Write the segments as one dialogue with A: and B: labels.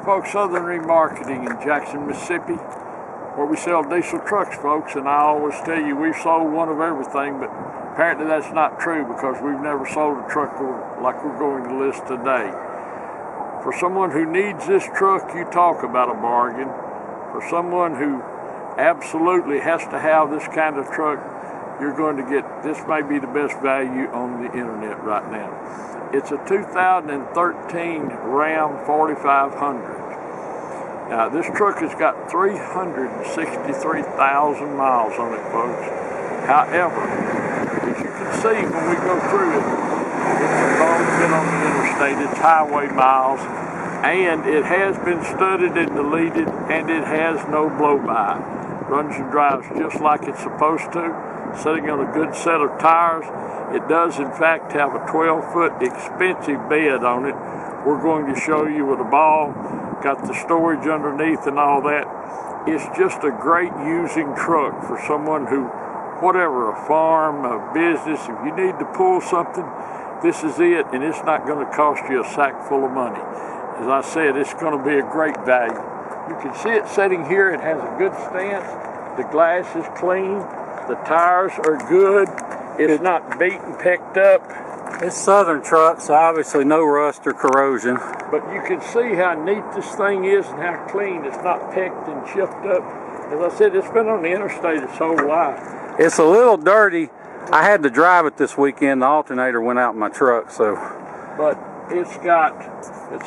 A: folks, Southern Remarketing in Jackson, Mississippi, where we sell diesel trucks, folks. And I always tell you we've sold one of everything, but apparently that's not true because we've never sold a truck like we're going to list today. For someone who needs this truck, you talk about a bargain. For someone who absolutely has to have this kind of truck, you're going to get, this may be the best value on the internet right now. It's a 2013 Ram 4500. Now this truck has got 363,000 miles on it, folks. However, as you can see when we go through it, it's long been on the interstate, it's highway miles, and it has been studded and deleted, and it has no blow-by. Runs and drives just like it's supposed to, sitting on a good set of tires. It does in fact have a 12-foot expensive bed on it. We're going to show you with a ball, got the storage underneath and all that. It's just a great using truck for someone who, whatever, a farm, a business, if you need to pull something, this is it, and it's not going to cost you a sack full of money. As I said, it's going to be a great value. You can see it sitting here. It has a good stance. The glass is clean. The tires are good. It's not beaten, picked up.
B: It's Southern truck, so obviously no rust or corrosion.
A: But you can see how neat this thing is and how clean. It's not picked and chipped up. As I said, it's been on the interstate its whole life.
B: It's a little dirty. I had to drive it this weekend. The alternator went out in my truck, so.
A: But it's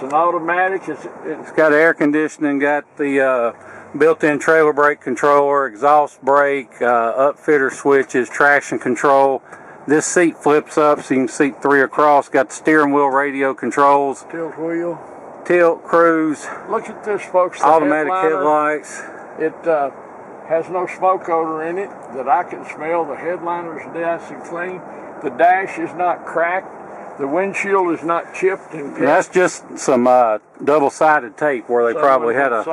A: an automatic.
B: It's got air conditioning, got the built-in trailer brake controller, exhaust brake, upfitter switches, traction control. This seat flips up so you can seat 3 across. Got the steering wheel radio controls.
A: Tilt wheel.
B: Tilt, cruise.
A: Look at this, folks.
B: Automatic headlights.
A: It has no smoke odor in it that I can smell. The headliner's nice and clean. The dash is not cracked. The windshield is not chipped and picked.
B: That's just some double-sided tape where they probably had a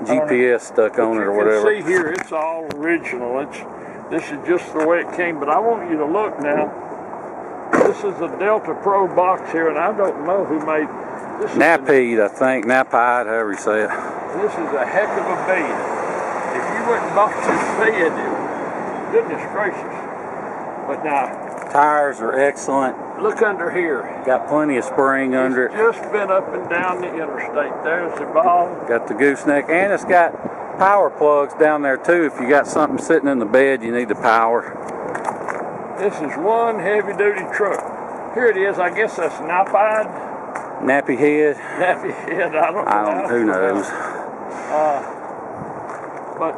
B: GPS stuck on it or whatever.
A: You can see here, it's all original. This is just the way it came, but I want you to look now. This is a Delta Pro box here, and I don't know who made this.
B: Napide, I think. Napide, however you say it.
A: This is a heck of a bed. If you went and bought this bed, goodness gracious. But now,
B: tires are excellent.
A: Look under here.
B: Got plenty of spring under it.
A: Just been up and down the interstate. There's the ball.
B: Got the gooseneck, and it's got power plugs down there too. If you got something sitting in the bed, you need the power.
A: This is one heavy-duty truck. Here it is. I guess that's Napide.
B: Nappy head.
A: Nappy head. I don't know.
B: Who knows?
A: But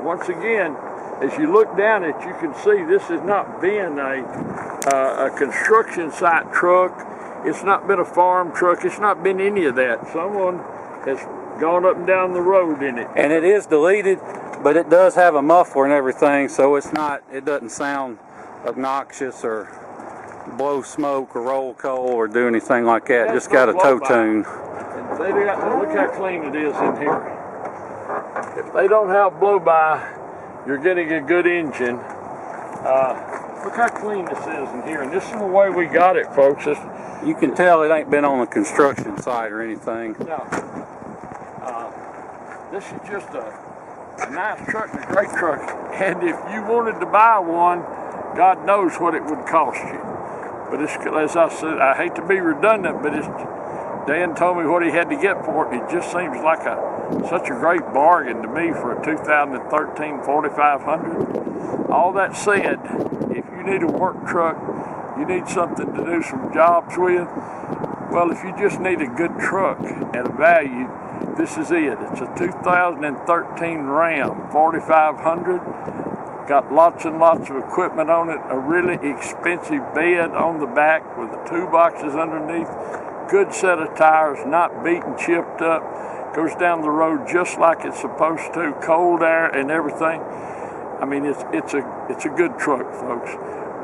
A: once again, as you look down it, you can see this has not been a construction site truck. It's not been a farm truck. It's not been any of that. Someone has gone up and down the road in it.
B: And it is deleted, but it does have a muffler and everything, so it doesn't sound obnoxious or blow smoke or roll coal or do anything like that. Just got a toe tune.
A: And look how clean it is in here. If they don't have blow-by, you're getting a good engine. Look how clean this is in here, and this is the way we got it, folks.
B: You can tell it ain't been on a construction site or anything.
A: No. This is just a nice truck and a great truck. And if you wanted to buy one, God knows what it would cost you. But it's, as I said, I hate to be redundant, but Dan told me what he had to get for it. It just seems like such a great bargain to me for a 2013 4500. All that said, if you need a work truck, you need something to do some jobs with, well, if you just need a good truck at a value, this is it. It's a 2013 Ram 4500. Got lots and lots of equipment on it. A really expensive bed on the back with the 2 boxes underneath. Good set of tires, not beaten, chipped up. Goes down the road just like it's supposed to. Cold air and everything. I mean, it's a good truck, folks.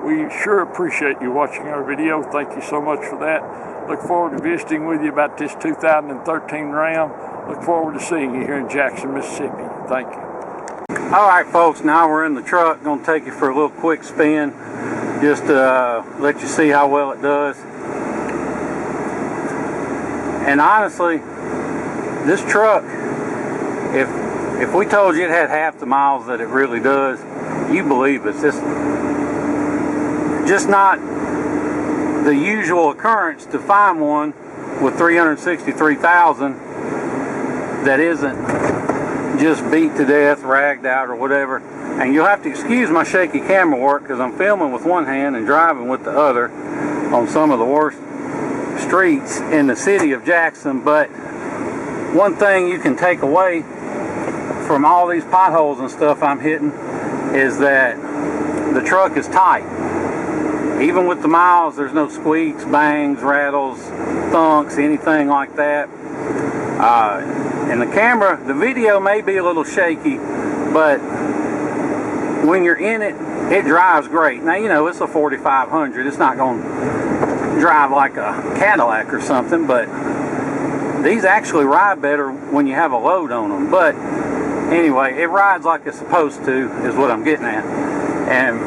A: We sure appreciate you watching our video. Thank you so much for that. Look forward to visiting with you about this 2013 Ram. Look forward to seeing you here in Jackson, Mississippi. Thank you.
B: All right, folks, now we're in the truck. Going to take you for a little quick spin just to let you see how well it does. And honestly, this truck, if we told you it had half the miles that it really does, you believe it's just not the usual occurrence to find one with 363,000 that isn't just beat to death, ragged out, or whatever. And you'll have to excuse my shaky camera work because I'm filming with one hand and driving with the other on some of the worst streets in the city of Jackson. But one thing you can take away from all these potholes and stuff I'm hitting is that the truck is tight. Even with the miles, there's no squeaks, bangs, rattles, thunks, anything like that. And the camera, the video may be a little shaky, but when you're in it, it drives great. Now, you know, it's a 4500. It's not going to drive like a Cadillac or something, but these actually ride better when you have a load on them. But anyway, it rides like it's supposed to, is what I'm getting at. And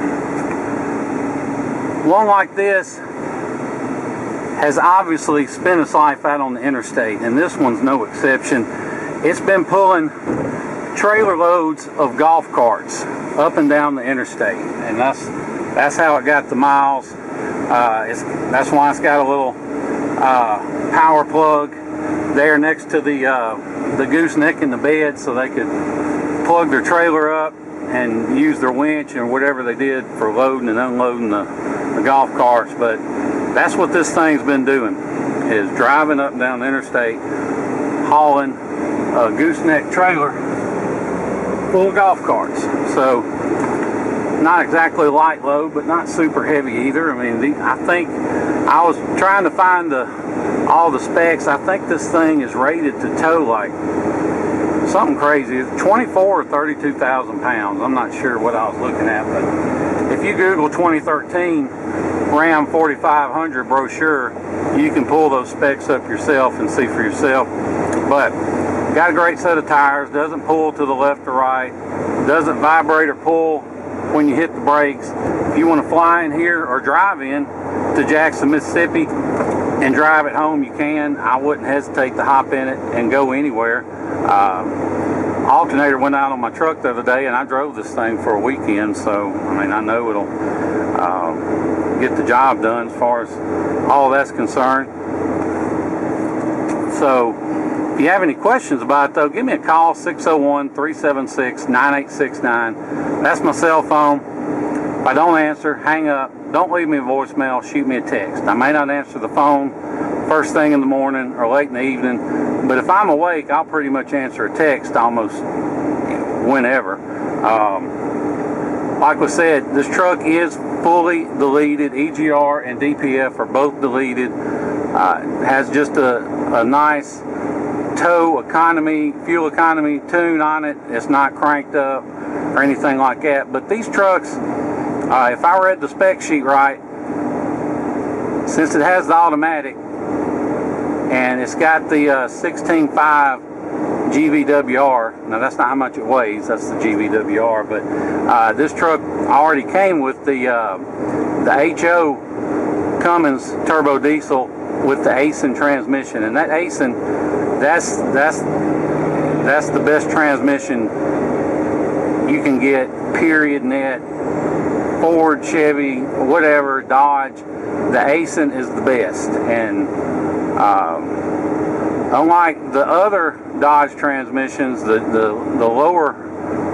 B: one like this has obviously spent its life out on the interstate, and this one's no exception. It's been pulling trailer loads of golf carts up and down the interstate, and that's how it got the miles. That's why it's got a little power plug there next to the gooseneck in the bed, so they could plug their trailer up and use their winch or whatever they did for loading and unloading the golf carts. But that's what this thing's been doing, is driving up and down the interstate, hauling a gooseneck trailer full of golf carts. So not exactly light load, but not super heavy either. I mean, I think I was trying to find all the specs. I think this thing is rated to tow like something crazy, 24 or 32,000 pounds. I'm not sure what I was looking at, but if you Google 2013 Ram 4500 brochure, you can pull those specs up yourself and see for yourself. But got a great set of tires, doesn't pull to the left or right, doesn't vibrate or pull when you hit the brakes. If you want to fly in here or drive in to Jackson, Mississippi and drive it home, you can. I wouldn't hesitate to hop in it and go anywhere. Alternator went out on my truck the other day, and I drove this thing for a weekend, so I mean, I know it'll get the job done as far as all that's concerned. So if you have any questions about it, though, give me a call, 601-376-9869. That's my cell phone. If I don't answer, hang up. Don't leave me a voicemail. Shoot me a text. I may not answer the phone first thing in the morning or late in the evening, but if I'm awake, I'll pretty much answer a text almost whenever. Like we said, this truck is fully deleted. EGR and DPF are both deleted. Has just a nice tow economy, fuel economy tune on it. It's not cranked up or anything like that. But these trucks, if I read the spec sheet right, since it has the automatic and it's got the 16.5 GVWR, now that's not how much it weighs, that's the GVWR, but this truck already came with the HO Cummins turbo diesel with the ASIN transmission, and that ASIN, that's the best transmission you can get, period, net. Ford, Chevy, whatever, Dodge, the ASIN is the best. And unlike the other Dodge transmissions, the lower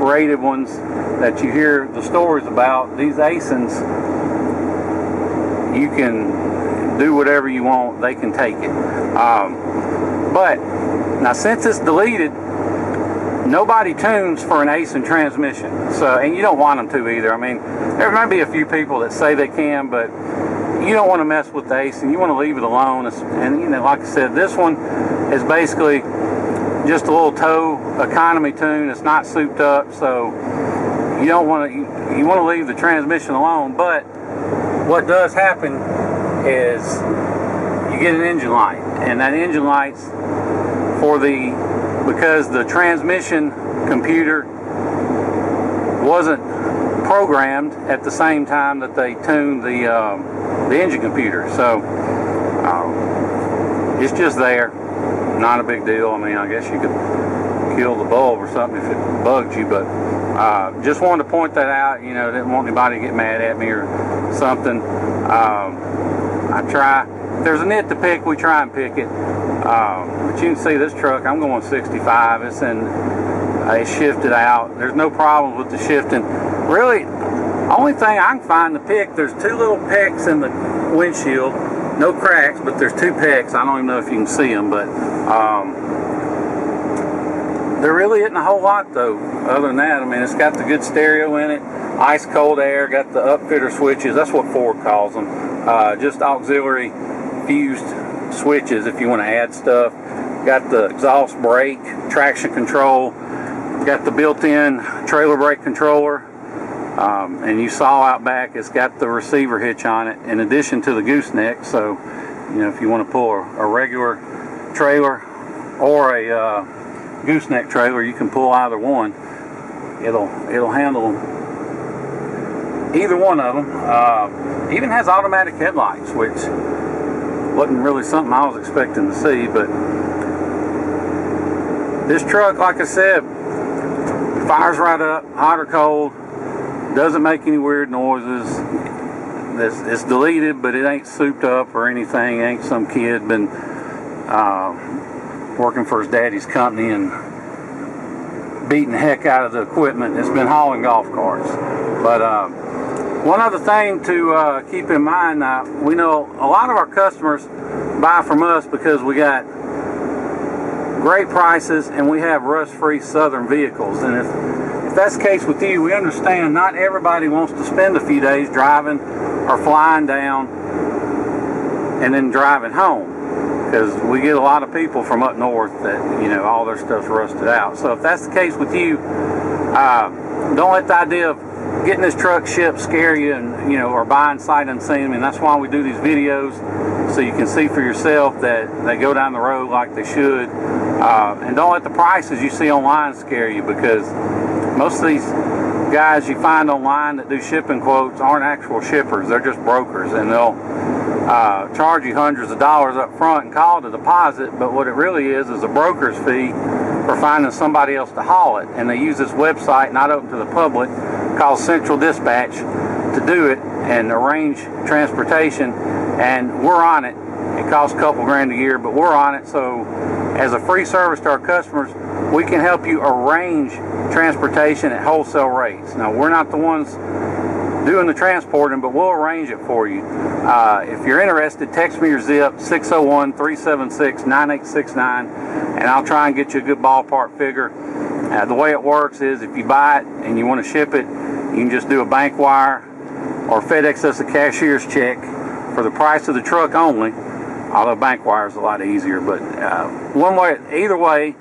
B: rated ones that you hear the stories about, these ASINs, you can do whatever you want, they can take it. But now, since it's deleted, nobody tunes for an ASIN transmission, so, and you don't want them to either. I mean, there might be a few people that say they can, but you don't want to mess with the ASIN. You want to leave it alone. And you know, like I said, this one is basically just a little tow economy tune. It's not souped up, so you don't want to. You want to leave the transmission alone. But what does happen is you get an engine light, and that engine light's because the transmission computer wasn't programmed at the same time that they tuned the engine computer, so it's just there. not a big deal. I mean, I guess you could kill the bulb or something if it bugged you, but just wanted to point that out. You know, didn't want anybody to get mad at me or something. I try, if there's a nit to pick, we try and pick it. But you can see this truck, I'm going 65. It's shifted out. There's no problems with the shifting. Really, only thing I can find to pick, there's two little pecks in the windshield. No cracks, but there's two pecks. I don't even know if you can see them, but there really isn't a whole lot though, other than that. I mean, it's got the good stereo in it, ice cold air, got the upfitter switches, that's what Ford calls them, just auxiliary fused switches if you want to add stuff. Got the exhaust brake, traction control, got the built-in trailer brake controller, and you saw out back it's got the receiver hitch on it in addition to the gooseneck. So, you know, if you want to pull a regular trailer or a gooseneck trailer, you can pull either one. It'll handle either one of them. Even has automatic headlights, which wasn't really something I was expecting to see. But this truck, like I said, fires right up, hot or cold, doesn't make any weird noises. It's deleted, but it ain't souped up or anything. It ain't some kid been working for his daddy's company and beating the heck out of the equipment. It's been hauling golf carts. But one other thing to keep in mind, we know a lot of our customers buy from us because we got great prices and we have rust-free Southern vehicles. And if that's the case with you, we understand not everybody wants to spend a few days driving or flying down and then driving home, because we get a lot of people from up north that, you know, all their stuff's rusted out. So if that's the case with you, don't let the idea of getting this truck shipped scare you, and, you know, or buying sight unseen. And that's why we do these videos, so you can see for yourself that they go down the road like they should. And don't let the prices you see online scare you, because most of these guys you find online that do shipping quotes aren't actual shippers. They're just brokers, and they'll charge you hundreds of dollars up front and call it a deposit, but what it really is a broker's fee for finding somebody else to haul it. And they use this website, not open to the public, called Central Dispatch, to do it and arrange transportation, and we're on it. It costs a couple grand a year, but we're on it. So as a free service to our customers, we can help you arrange transportation at wholesale rates. Now, we're not the ones doing the transporting, but we'll arrange it for you. If you're interested, text me your zip, 601-376-9869, and I'll try and get you a good ballpark figure. The way it works is, if you buy it and you want to ship it, you can just do a bank wire or FedEx us a cashier's check for the price of the truck only, although bank wire is a lot easier. But one way, either way,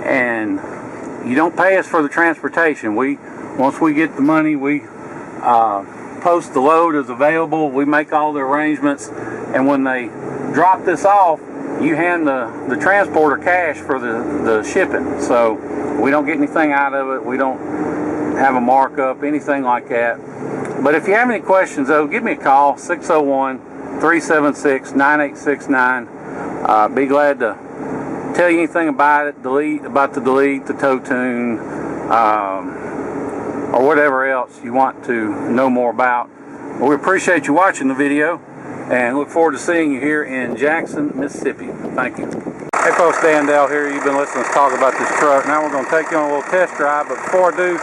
B: and you don't pay us for the transportation. Once we get the money, we post the load as available, we make all the arrangements, and when they drop this off, you hand the transporter cash for the shipping. So we don't get anything out of it. We don't have a markup, anything like that. But if you have any questions, though, give me a call, 601-376-9869. Be glad to tell you anything about it, about the delete, the tow tune, or whatever else you want to know more about. Well, we appreciate you watching the video and look forward to seeing you here in Jackson, Mississippi. Thank you. Hey folks, Dan Dale here. You've been listening to us talk about this truck. Now we're going to take you on a little test drive, but before I do,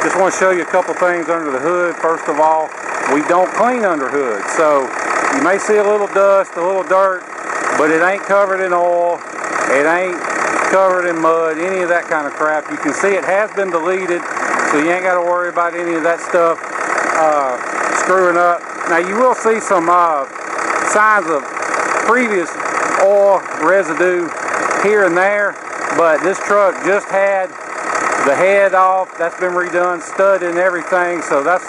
B: just want to show you a couple things under the hood. First of all, we don't clean under hood, so you may see a little dust, a little dirt, but it ain't covered in oil, it ain't covered in mud, any of that kind of crap. You can see it has been deleted, so you ain't got to worry about any of that stuff screwing up. Now you will see some signs of previous oil residue here and there, but this truck just had the head off. That's been redone, studded and everything, so that's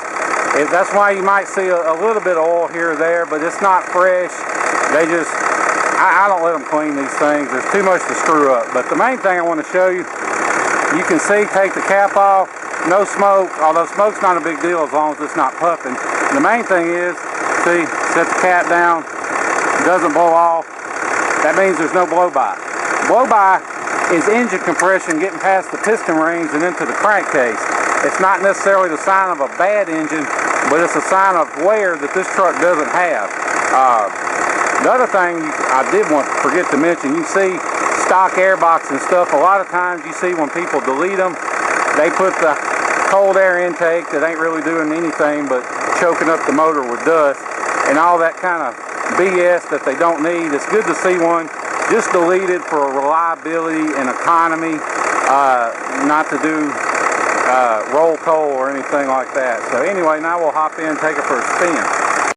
B: why you might see a little bit of oil here or there, but it's not fresh. They just, I don't let them clean these things. There's too much to screw up. But the main thing I want to show you, you can see, take the cap off, no smoke, although smoke's not a big deal as long as it's not puffing. The main thing is, see, set the cap down, it doesn't blow off. That means there's no blow by. blow-by is engine compression getting past the piston rings and into the crankcase. It's not necessarily the sign of a bad engine, but it's a sign of wear that this truck doesn't have. The other thing I did want to forget to mention, you see stock airbox and stuff, a lot of times you see when people delete them, they put the cold air intake that ain't really doing anything but choking up the motor with dust and all that kind of BS that they don't need. It's good to see one just deleted for reliability and economy, not to do roll coal or anything like that. So anyway, now we'll hop in and take it for a spin.